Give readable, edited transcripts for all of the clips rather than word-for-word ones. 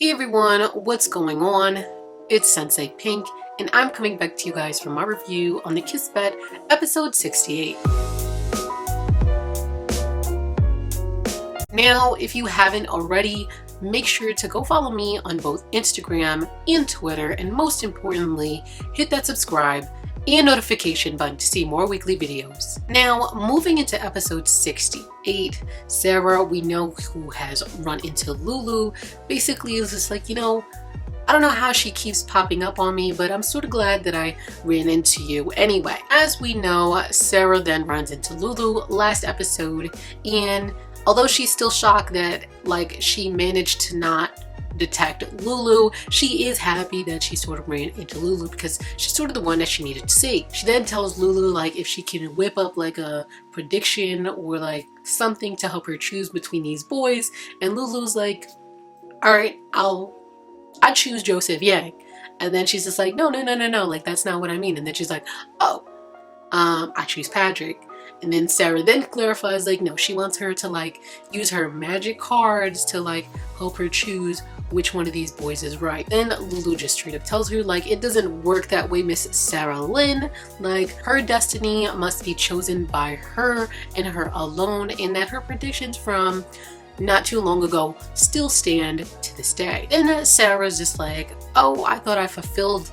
Hey everyone, what's going on? It's Sensei Pink, and I'm coming back to you guys for my review on the Kiss Bed episode 68. Now, if you haven't already, make sure to go follow me on both Instagram and Twitter, and most importantly, hit that subscribe and notification button to see more weekly videos. Now, moving into episode 68, Sara, we know who has run into Lulu, basically is just like, I don't know how she keeps popping up on me, but I'm sort of glad that I ran into you anyway. As we know, Sara then runs into Lulu last episode, and although she's still shocked that she managed to not detect Lulu, she is happy that she sort of ran into Lulu because she's sort of the one that she needed to see. She then tells Lulu if she can whip up a prediction or something to help her choose between these boys, and Lulu's like, all right, I choose Joseph Yang. And then she's just like, no, that's not what I mean. And then she's like, oh, I choose Patrick. And then Sara then clarifies no, she wants her to use her magic cards to help her choose which one of these boys is right. Then Lulu just straight up tells her it doesn't work that way, Miss Sara Lynn. Her destiny must be chosen by her and her alone, and that her predictions from not too long ago still stand to this day. Then Sara's just like, oh, I thought I fulfilled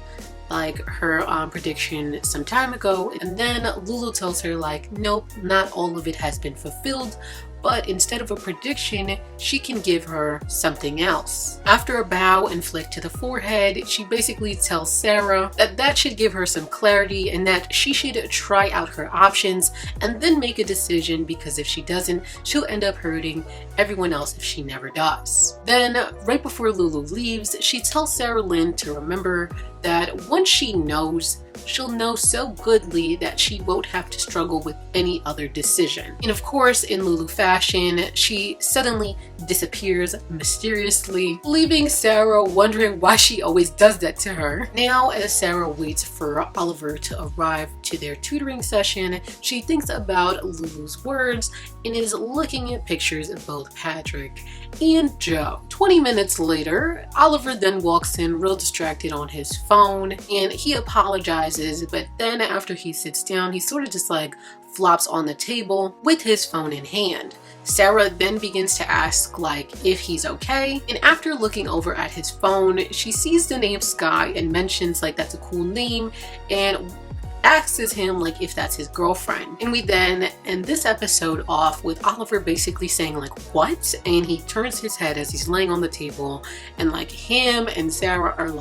her prediction some time ago. And then Lulu tells her nope, not all of it has been fulfilled, but instead of a prediction, she can give her something else. After a bow and flick to the forehead, she basically tells Sara that should give her some clarity and that she should try out her options and then make a decision, because if she doesn't, she'll end up hurting everyone else if she never does. Then, right before Lulu leaves, she tells Sara Lynn to remember that once she knows, she'll know so goodly that she won't have to struggle with any other decision. And of course, in Lulu fashion, she suddenly disappears mysteriously, leaving Sara wondering why she always does that to her. Now, as Sara waits for Oliver to arrive to their tutoring session, she thinks about Lulu's words and is looking at pictures of both Patrick and Joe. 20 minutes later, Oliver then walks in real distracted on his phone, and he apologizes, but then after he sits down, he sort of just flops on the table with his phone in hand. Sara then begins to ask if he's okay, and after looking over at his phone, she sees the name Sky and mentions that's a cool name, and asks him if that's his girlfriend. And we then end this episode off with Oliver basically saying what? And he turns his head as he's laying on the table, and him and Sara are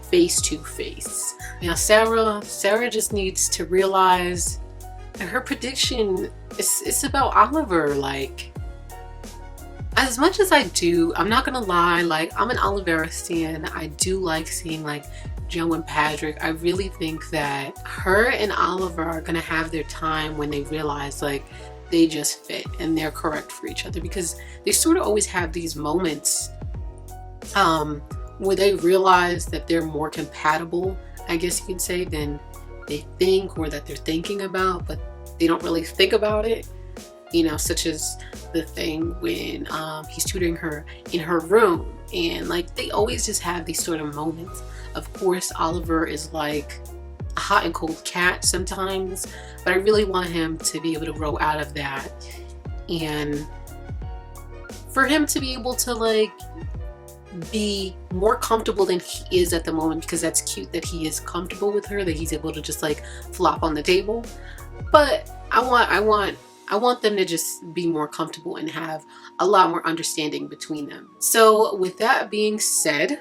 face to face. Now Sara just needs to realize that her prediction is about Oliver. As much as I'm not gonna lie, I'm an Olivera stan. I do like seeing Joe and Patrick. I really think that her and Oliver are gonna have their time when they realize they just fit and they're correct for each other, because they sort of always have these moments where they realize that they're more compatible, I guess you could say, than they think or that they're thinking about, but they don't really think about it. Such as the thing when he's tutoring her in her room, and they always just have these sort of moments. Of course, Oliver is a hot and cold cat sometimes, but I really want him to be able to grow out of that, and for him to be able to be more comfortable than he is at the moment, because that's cute that he is comfortable with her, that he's able to just flop on the table. But I want them to just be more comfortable and have a lot more understanding between them. So with that being said,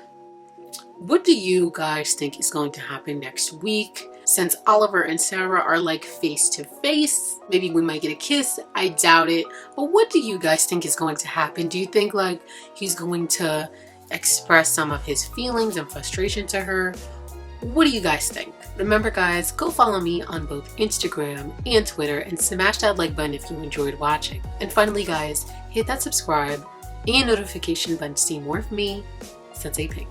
what do you guys think is going to happen next week? Since Oliver and Sara are face to face, maybe we might get a kiss. I doubt it. But what do you guys think is going to happen? Do you think he's going to express some of his feelings and frustration to her? What do you guys think? Remember guys, go follow me on both Instagram and Twitter and smash that like button if you enjoyed watching. And finally guys, hit that subscribe and notification button to see more of me, Sensei Pink.